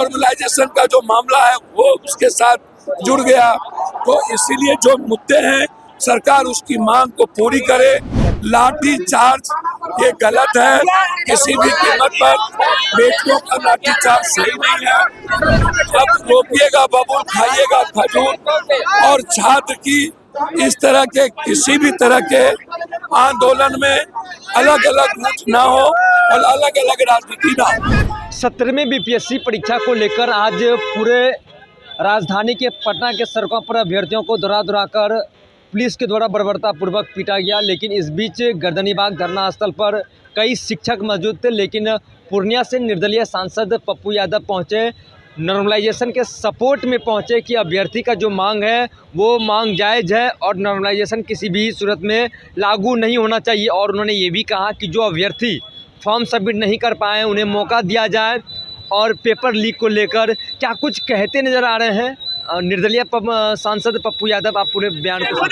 Normalisation का जो मामला है वो उसके साथ जुड़ गया। तो इसीलिए जो मुद्दे हैं सरकार उसकी मांग को पूरी करे। लाठी चार्ज ये गलत है, किसी भी कीमत पर बेटियों का लाठी चार्ज सही नहीं है। अब रोपिएगा बबूल, खाइएगा खजूर। और छात्र की इस तरह के किसी भी तरह के आंदोलन में अलग अलग रूप ना हो और अलग अलग राजनीति ना हो। 17वीं बीपीएससी परीक्षा को लेकर आज पूरे राजधानी के पटना के सड़कों पर अभ्यर्थियों को दुरा कर पुलिस के द्वारा बर्बरतापूर्वक पीटा गया। लेकिन इस बीच गर्दनीबाग धरना स्थल पर कई शिक्षक मौजूद थे, लेकिन पूर्णिया से निर्दलीय सांसद पप्पू यादव पहुंचे, नॉर्मलाइजेशन के सपोर्ट में पहुंचे कि अभ्यर्थी का जो मांग है वो मांग जायज़ है और नॉर्मलाइजेशन किसी भी सूरत में लागू नहीं होना चाहिए। और उन्होंने ये भी कहा कि जो अभ्यर्थी फॉर्म सबमिट नहीं कर पाए उन्हें मौका दिया जाए। और पेपर लीक को लेकर क्या कुछ कहते नज़र आ रहे हैं निर्दलीय सांसद पप्पू यादव, आप पूरे बयान को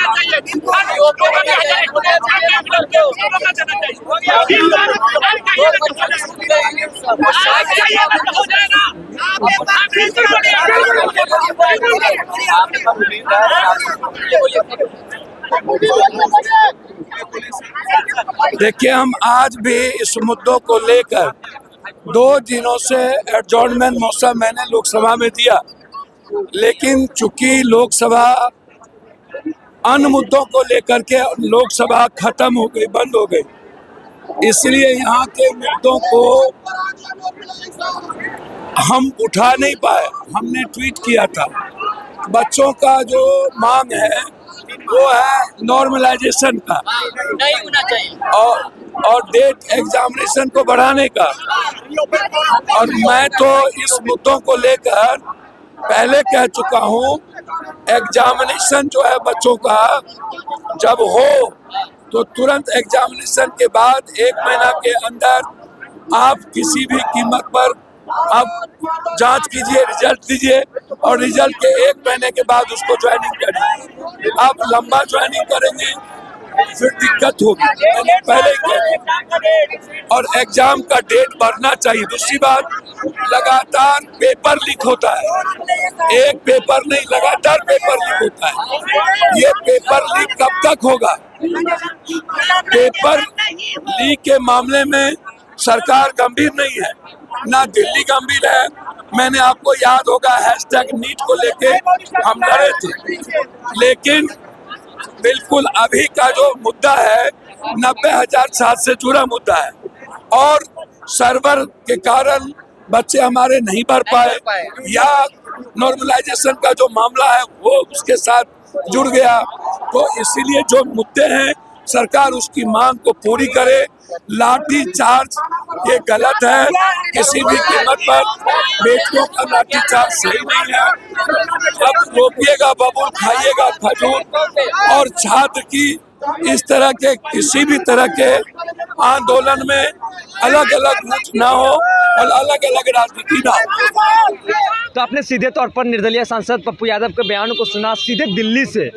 देखिए, हम आज भी इस मुद्दों को लेकर 2 दिनों से एडजॉर्नमेंट मोशन मैंने लोकसभा में दिया, लेकिन चूंकि लोकसभा अन्य मुद्दों को लेकर के लोकसभा खत्म हो गई, बंद हो गई, इसलिए यहाँ के मुद्दों को हम उठा नहीं पाए। हमने ट्वीट किया था, बच्चों का जो मांग है वो है नॉर्मलाइजेशन का नहीं होना चाहिए और डेट एग्जामिनेशन को बढ़ाने का। और मैं तो इस मुद्दों को लेकर पहले कह चुका हूँ, एग्जामिनेशन जो है बच्चों का जब हो तो तुरंत एग्जामिनेशन के बाद 1 महीना के अंदर आप किसी भी कीमत पर आप जांच कीजिए, रिजल्ट दीजिए और रिजल्ट के 1 महीने के बाद उसको ज्वाइनिंग करिए। आप लंबा ज्वाइनिंग करेंगे फिर दिक्कत होगी, मैंने पहले ही कह दिया। और एग्जाम का डेट बढ़ना चाहिए। दूसरी बात, लगातार पेपर लीक होता है, एक पेपर नहीं लगातार पेपर लीक होता है। ये पेपर लीक कब तक होगा? पेपर लीक के मामले में सरकार गंभीर नहीं है, ना दिल्ली गंभीर है। मैंने आपको याद होगा #नीट को लेके हम लड़े थे, लेकिन बिल्कुल अभी का जो मुद्दा है 90,000 छात्र से जुड़ा मुद्दा है और सर्वर के कारण बच्चे हमारे नहीं भर पाए या नॉर्मलाइजेशन का जो मामला है वो उसके साथ जुड़ गया। तो इसीलिए जो मुद्दे हैं सरकार उसकी मांग को पूरी करे। लाठी चार्ज ये गलत है, किसी भी कीमत पर बेटियों का लाठी चार्ज सही नहीं है। अब रोपिएगा बबूल, खाइएगा खजूर। और छात्र की इस तरह के किसी भी तरह के आंदोलन में अलग अलग रूप ना हो और अलग अलग राजनीति ना हो। तो आपने सीधे तौर पर निर्दलीय सांसद पप्पू यादव के बयान को सुना, सीधे दिल्ली से।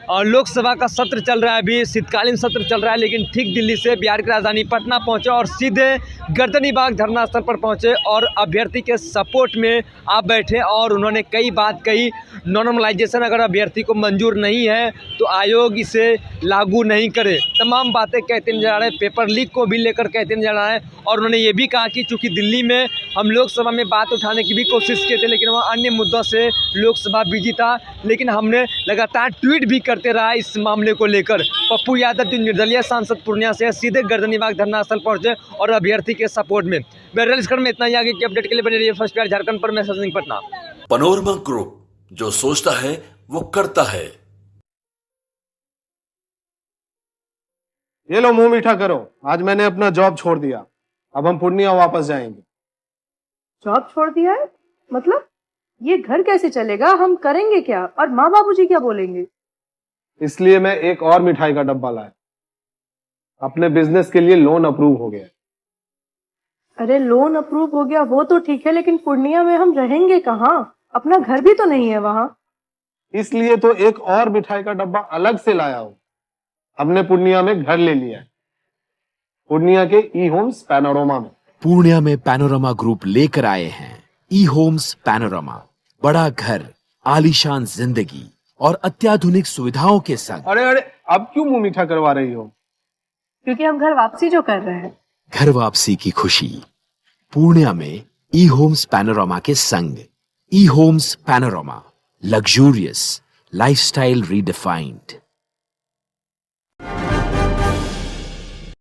और लोकसभा का सत्र चल रहा है, अभी शीतकालीन सत्र चल रहा है, लेकिन ठीक दिल्ली से बिहार की राजधानी पटना पहुंचे और सीधे गर्दनीबाग धरना स्थल पर पहुंचे और अभ्यर्थी के सपोर्ट में आप बैठे और उन्होंने कई बात कही। नॉर्मलाइजेशन अगर अभ्यर्थी को मंजूर नहीं है तो आयोग इसे लागू नहीं करे, तमाम बातें कहते नजर आ रहे हैं। पेपर लीक को भी लेकर कहते नजर आ रहे हैं और उन्होंने ये भी कहा कि चूँकि दिल्ली में हम लोकसभा में बात उठाने की भी कोशिश किए थे, लेकिन वहाँ अन्य मुद्दों से लोकसभा बिजी था, लेकिन हमने लगातार ट्वीट भी करते रहा इस मामले को लेकर। पप्पू यादव जो निर्दलीय सांसद पूर्णिया से सीधे गर्दनीबाग धरना स्थल पहुंचे और अभ्यर्थी के सपोर्ट में। बहरहाल इस क्रम में इतना ही, आगे की अपडेट के लिए बने रहिए फर्स्ट प्यार झारखंड पर। मैं सचिन पटना। पनोरमा ग्रुप, जो सोचता है वो करता है। ये लो मुंह मीठा करो, आज मैंने अपना जॉब छोड़ दिया, अब हम पूर्णिया वापस जाएंगे। जॉब छोड़ दिया है? मतलब ये घर कैसे चलेगा? हम करेंगे क्या? और माँ बाबूजी क्या बोलेंगे? इसलिए मैं एक और मिठाई का डब्बा लाया। अपने बिजनेस के लिए लोन अप्रूव हो गया। अरे लोन अप्रूव हो गया वो तो ठीक है, लेकिन पूर्णिया में हम रहेंगे कहाँ? अपना घर भी तो नहीं है वहाँ। इसलिए तो एक और मिठाई का डब्बा अलग से लाया हूँ। हमने पूर्णिया में घर ले लिया है, पूर्णिया के ई होम्स पैनोरमा में। पूर्णिया में पैनोरमा ग्रुप लेकर आए हैं ई होम्स पैनोरामा, बड़ा घर, आलीशान जिंदगी और अत्याधुनिक सुविधाओं के संग। अरे अरे, अब क्यों मुंह मीठा करवा रही हो? क्योंकि हम घर वापसी जो कर रहे हैं। घर वापसी की खुशी पूर्णिया में ई होम्स पैनोरामा के संग। E Homes Panorama, luxurious lifestyle redefined.